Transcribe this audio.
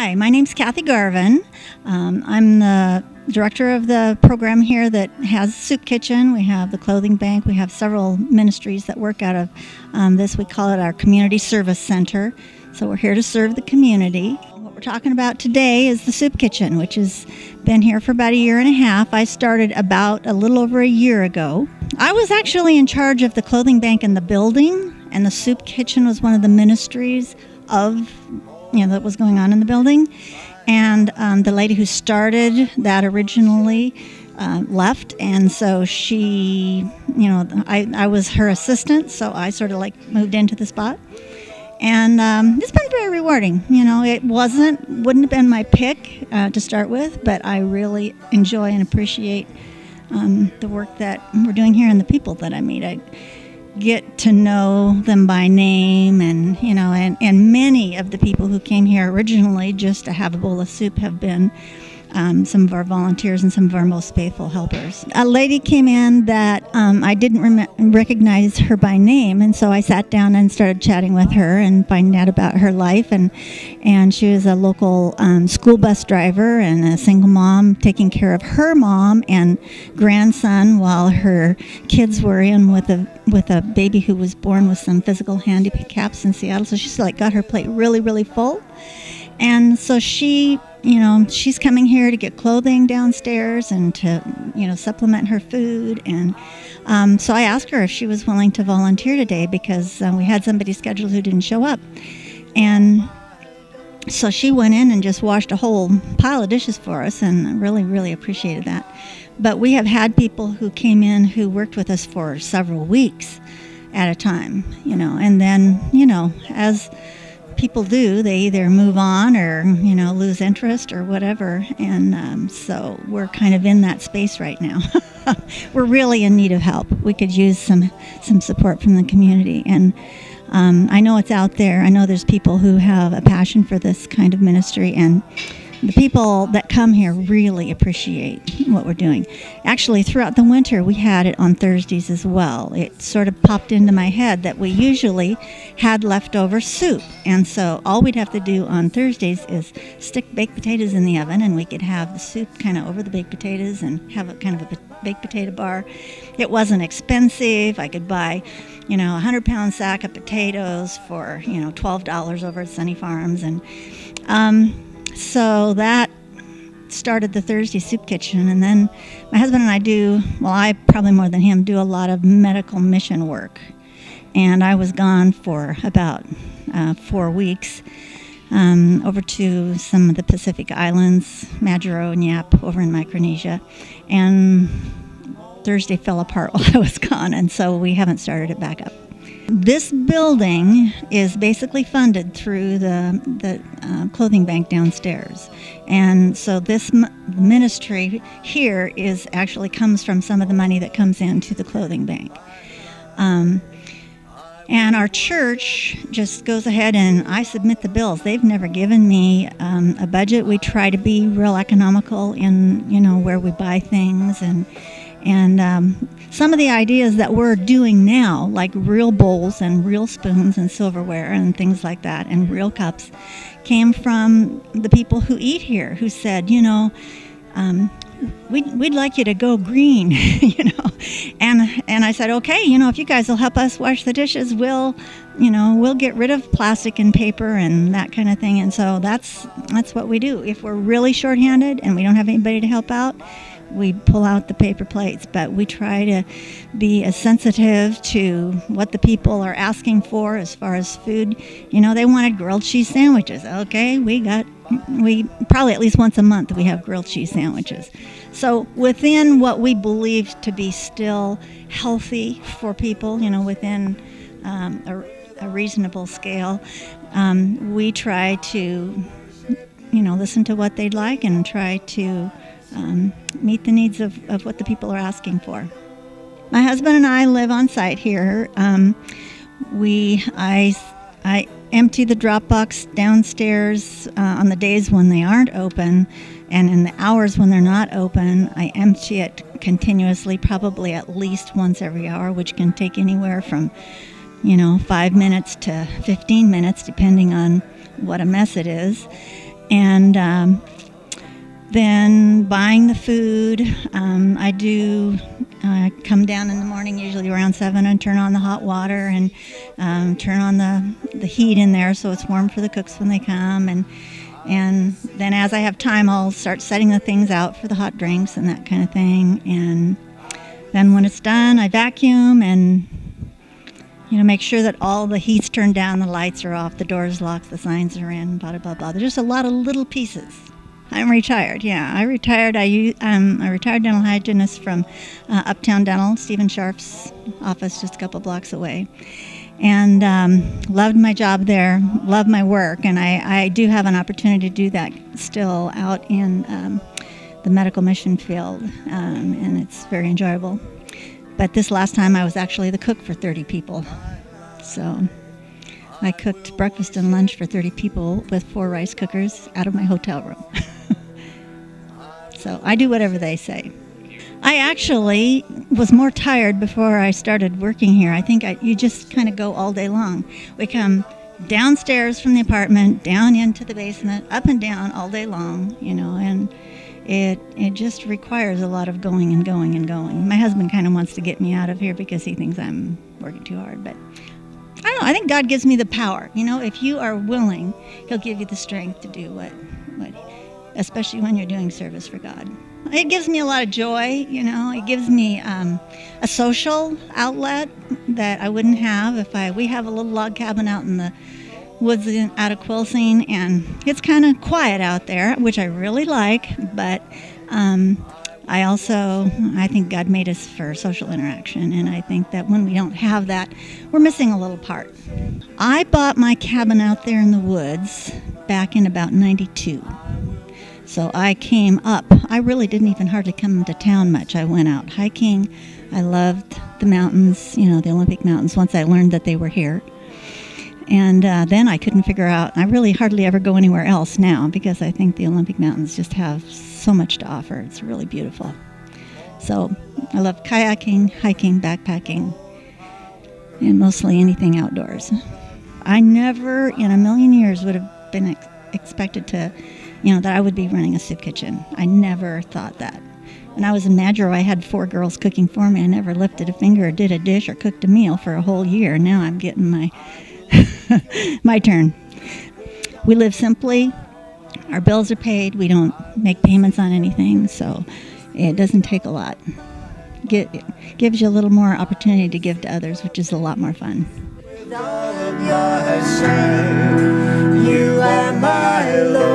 Hi, my name's Kathy Garvin. I'm the director of the program here that has Soup Kitchen. We have the clothing bank. We have several ministries that work out of this. We call it our Community Service Center. So we're here to serve the community. What we're talking about today is the Soup Kitchen, which has been here for about a year and a half. I started about a little over a year ago. I was actually in charge of the clothing bank in the building, and the Soup Kitchen was one of the ministries of that was going on in the building. And the lady who started that originally left, and so she, I was her assistant, so I sort of moved into the spot. And it's been very rewarding. It wouldn't have been my pick to start with, but I really enjoy and appreciate the work that we're doing here and the people that I meet. I get to know them by name, and and many of the people who came here originally just to have a bowl of soup have been some of our volunteers and some of our most faithful helpers. A lady came in that I didn't recognize her by name, and so I sat down and started chatting with her and finding out about her life. And she was a local school bus driver and a single mom taking care of her mom and grandson while her kids were in with a baby who was born with some physical handicaps in Seattle. So she's got her plate really, really full. And so she's coming here to get clothing downstairs and to, supplement her food. And so I asked her if she was willing to volunteer today because we had somebody scheduled who didn't show up. And so she went in and just washed a whole pile of dishes for us, and I really, really appreciated that. But we have had people who came in who worked with us for several weeks at a time, and then, as people do, they either move on or lose interest or whatever, and so we're kind of in that space right now. We're really in need of help. We could use some support from the community, and I know it's out there. I know there's people who have a passion for this kind of ministry, and the people that come here really appreciate what we're doing. Actually, throughout the winter, we had it on Thursdays as well. It sort of popped into my head that we usually had leftover soup. And so all we'd have to do on Thursdays is stick baked potatoes in the oven, and we could have the soup kind of over the baked potatoes and have a kind of a baked potato bar. It wasn't expensive. I could buy, a 100-pound sack of potatoes for, $12 over at Sunny Farms. And so that started the Thursday Soup Kitchen, and then my husband and I probably more than him, do a lot of medical mission work. And I was gone for about 4 weeks over to some of the Pacific Islands, Majuro and Yap over in Micronesia, and Thursday fell apart while I was gone, and so we haven't started it back up. This building is basically funded through the clothing bank downstairs, and so this ministry here actually comes from some of the money that comes into the clothing bank. And our church just goes ahead and I submit the bills. They've never given me a budget. We try to be real economical in where we buy things, and some of the ideas that we're doing now, like real bowls and real spoons and silverware and things like that, and real cups, came from the people who eat here, who said, we'd like you to go green, And I said, okay, if you guys will help us wash the dishes, we'll get rid of plastic and paper and that kind of thing. And so that's what we do. If we're really shorthanded and we don't have anybody to help out, we pull out the paper plates, but we try to be as sensitive to what the people are asking for as far as food. They wanted grilled cheese sandwiches. Okay, we probably at least once a month we have grilled cheese sandwiches. So within what we believe to be still healthy for people, within a reasonable scale, we try to, listen to what they'd like and try to meet the needs of what the people are asking for. My husband and I live on site here. I empty the drop box downstairs on the days when they aren't open, and in the hours when they're not open, I empty it continuously, probably at least once every hour, which can take anywhere from 5 minutes to 15 minutes, depending on what a mess it is. And then buying the food. I do come down in the morning, usually around 7, and turn on the hot water and turn on the heat in there so it's warm for the cooks when they come. And then as I have time, I'll start setting the things out for the hot drinks and that kind of thing. And then when it's done, I vacuum and make sure that all the heat's turned down, the lights are off, the doors locked, the signs are in, blah, blah, blah. There's just a lot of little pieces. I'm retired, yeah. I retired. I'm a retired dental hygienist from Uptown Dental, Stephen Sharf's office just a couple blocks away. And loved my job there, loved my work, and I do have an opportunity to do that still out in the medical mission field, and it's very enjoyable. But this last time I was actually the cook for 30 people. So I cooked breakfast and lunch for 30 people with 4 rice cookers out of my hotel room. So I do whatever they say. I actually was more tired before I started working here. I think you just kind of go all day long. We come downstairs from the apartment, down into the basement, up and down all day long, and it just requires a lot of going and going and going. My husband kind of wants to get me out of here because he thinks I'm working too hard, but I don't know. I think God gives me the power. If you are willing, He'll give you the strength to do what especially when you're doing service for God. It gives me a lot of joy, It gives me a social outlet that I wouldn't have if we have a little log cabin out in the woods out of Quilcene, and it's kind of quiet out there, which I really like, but I think God made us for social interaction, and I think that when we don't have that, we're missing a little part. I bought my cabin out there in the woods back in about 92. So I came up. I really didn't even hardly come into town much. I went out hiking. I loved the mountains, the Olympic Mountains, once I learned that they were here. And then I couldn't figure out, I really hardly ever go anywhere else now because I think the Olympic Mountains just have so much to offer. It's really beautiful. So I love kayaking, hiking, backpacking, and mostly anything outdoors. I never in a million years would have been expected to, that I would be running a soup kitchen. I never thought that. When I was in Madro, I had 4 girls cooking for me. I never lifted a finger or did a dish or cooked a meal for a whole year. Now I'm getting my my turn. We live simply. Our bills are paid. We don't make payments on anything, so it doesn't take a lot. It gives you a little more opportunity to give to others, which is a lot more fun. With all of your strength, you are my Lord.